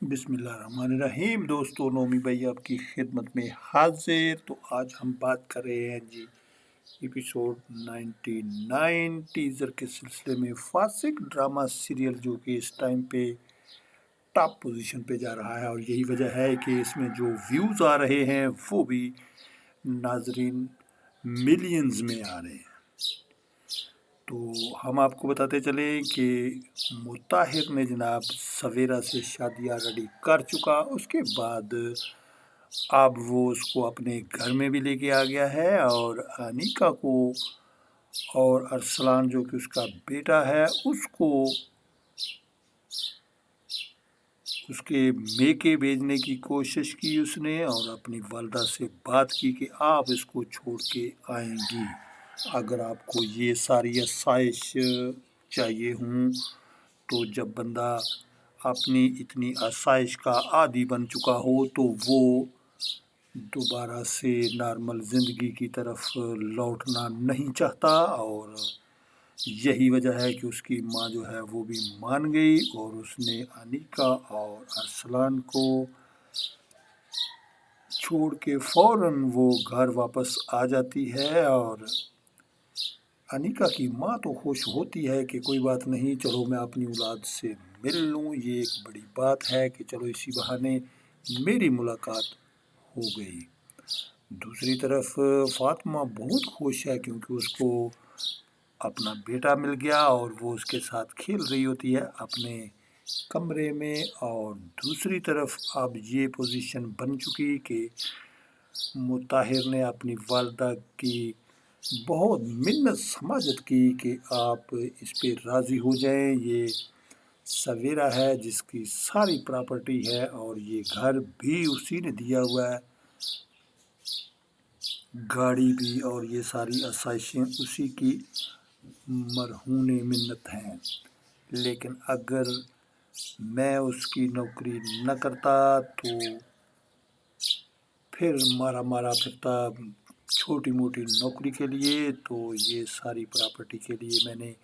बिस्मिल्लाहिर्रहमानिर्रहीम। दोस्तों, नोमी भाई आपकी खिदमत में हाजिर। तो आज हम बात कर रहे हैं जी एपिसोड 99 टीज़र के सिलसिले में फासिक ड्रामा सीरियल जो कि इस टाइम पे टॉप पोजीशन पे जा रहा है, और यही वजह है कि इसमें जो व्यूज़ आ रहे हैं वो भी नाजरीन मिलियंस में आ रहे हैं। तो हम आपको बताते चले कि मुताहिर ने जनाब सवेरा से शादी ऑलरेडी कर चुका। उसके बाद अब वो उसको अपने घर में भी लेके आ गया है, और अनीका को और अरसलान जो कि उसका बेटा है उसको उसके मेके भेजने की कोशिश की उसने, और अपनी वालदा से बात की कि आप इसको छोड़ के आएंगी। अगर आपको ये सारी आसाइश चाहिए हूँ तो जब बंदा अपनी इतनी आसाइश का आदी बन चुका हो तो वो दोबारा से नॉर्मल ज़िंदगी की तरफ लौटना नहीं चाहता। और यही वजह है कि उसकी माँ जो है वो भी मान गई, और उसने अनीका और अरसलान को छोड़ के फ़ौरन वो घर वापस आ जाती है। और अनीका की माँ तो खुश होती है कि कोई बात नहीं, चलो मैं अपनी औलाद से मिल लूँ, ये एक बड़ी बात है कि चलो इसी बहाने मेरी मुलाकात हो गई। दूसरी तरफ फातिमा बहुत खुश है क्योंकि उसको अपना बेटा मिल गया और वो उसके साथ खेल रही होती है अपने कमरे में। और दूसरी तरफ अब ये पोजीशन बन चुकी कि मुताहिर ने अपनी वालदा की बहुत मिन्नत समाजत की कि आप इस पे राज़ी हो जाएं। ये सवेरा है जिसकी सारी प्रॉपर्टी है, और ये घर भी उसी ने दिया हुआ है, गाड़ी भी, और ये सारी आसाइशें उसी की मरहून मिन्नत हैं। लेकिन अगर मैं उसकी नौकरी न करता तो फिर मारा मारा फिरता छोटी मोटी नौकरी के लिए, तो ये सारी प्रॉपर्टी के लिए मैंने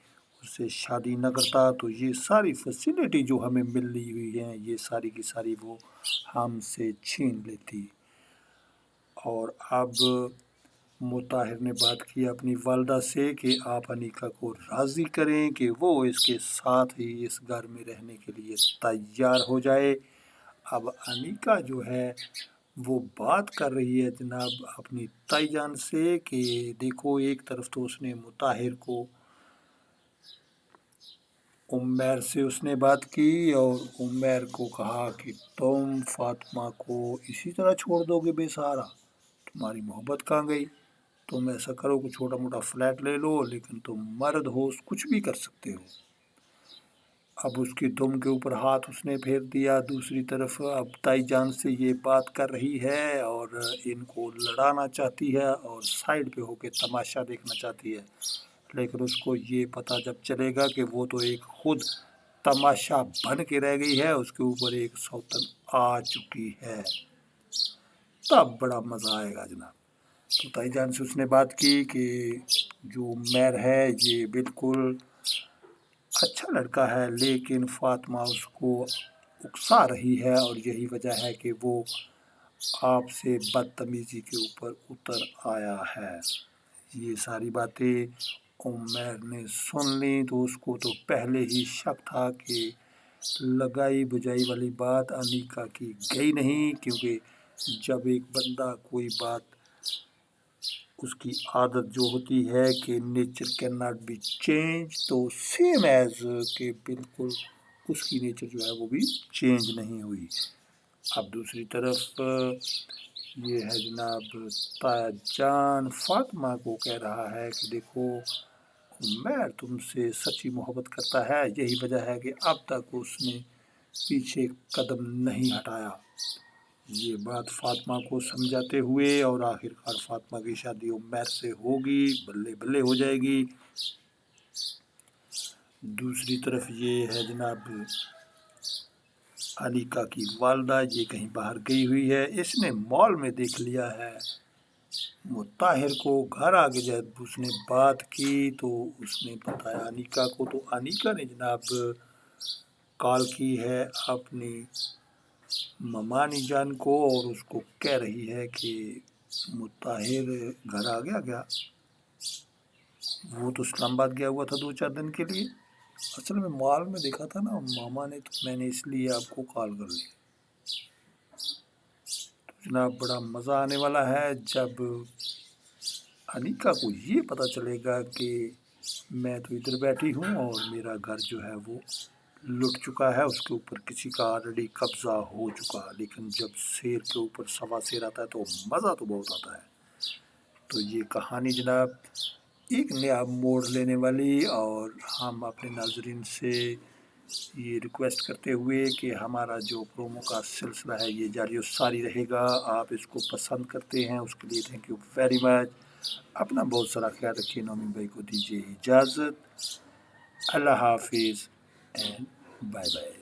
उससे शादी न करता तो ये सारी फैसिलिटी जो हमें मिल रही हुई हैं ये सारी की सारी वो हमसे छीन लेती। और अब मुताहिर ने बात की अपनी वालदा से कि आप अनीका को राज़ी करें कि वो इसके साथ ही इस घर में रहने के लिए तैयार हो जाए। अब अनीका जो है वो बात कर रही है जनाब अपनी ताईजान से कि देखो, एक तरफ तो उसने मुताहिर को उम्मैर से उसने बात की और उम्मैर को कहा कि तुम फातिमा को इसी तरह छोड़ दोगे बेसहारा, तुम्हारी मोहब्बत कहाँ गई? तुम ऐसा करो कि छोटा मोटा फ्लैट ले लो, लेकिन तुम मर्द हो, कुछ भी कर सकते हो। अब उसकी दुम के ऊपर हाथ उसने फेर दिया। दूसरी तरफ अब ताईजान से ये बात कर रही है और इनको लड़ाना चाहती है और साइड पे होके तमाशा देखना चाहती है, लेकिन उसको ये पता जब चलेगा कि वो तो एक खुद तमाशा बन के रह गई है, उसके ऊपर एक सौतन आ चुकी है, तब बड़ा मज़ा आएगा जनाब। तो ताईजान से उसने बात की कि जो मैर है ये बिल्कुल अच्छा लड़का है, लेकिन फातिमा उसको उकसा रही है, और यही वजह है कि वो आपसे बदतमीज़ी के ऊपर उतर आया है। ये सारी बातें उमर ने सुन ली तो उसको तो पहले ही शक था कि लगाई बुझाई वाली बात अनीका की गई नहीं, क्योंकि जब एक बंदा कोई बात उसकी आदत जो होती है कि nature can not be change, तो सेम एज के बिल्कुल उसकी नेचर जो है वो भी चेंज नहीं हुई। अब दूसरी तरफ ये है जनाब ताजान फातिमा को कह रहा है कि देखो, मैं तुमसे सच्ची मोहब्बत करता है, यही वजह है कि अब तक उसने पीछे कदम नहीं हटाया। ये बात फातिमा को समझाते हुए, और आखिरकार फातिमा की शादी उमर से होगी, बल्ले बल्ले हो जाएगी। दूसरी तरफ ये है जनाब अनीका की वालदा, ये कहीं बाहर गई हुई है, इसने मॉल में देख लिया है मुताहिर को। घर आके जब उसने बात की तो उसने बताया अनीका को, तो अनीका ने जनाब कॉल की है अपनी ممانی جان کو اور اس کو کہہ رہی ہے کہ مطاہر گھر آ گیا کیا؟ وہ تو اسلام آباد گیا ہوا تھا 2-4 دن کے لیے. اصل میں مال میں دیکھا تھا نا ماما نے، تو میں نے اس لیے آپ کو کال کر لی. تو جناب بڑا مزہ آنے والا ہے جب انیکا کو یہ پتہ چلے گا کہ میں تو ادھر بیٹھی ہوں اور میرا گھر جو ہے وہ لٹ چکا ہے، اس کے اوپر کسی کا آلریڈی قبضہ ہو چکا. لیکن جب شیر کے اوپر سوا شیر آتا ہے تو مزہ تو بہت آتا ہے. تو یہ کہانی جناب ایک نیا موڑ لینے والی، اور ہم اپنے ناظرین سے یہ ریکویسٹ کرتے ہوئے کہ ہمارا جو پرومو کا سلسلہ ہے یہ جاری و ساری رہے گا. آپ اس کو پسند کرتے ہیں اس کے لیے تھینک یو ویری مچ. اپنا بہت سارا خیال رکھیے. نومی بھائی کو دیجیے اجازت. اللہ حافظ اینڈ بائے بائے.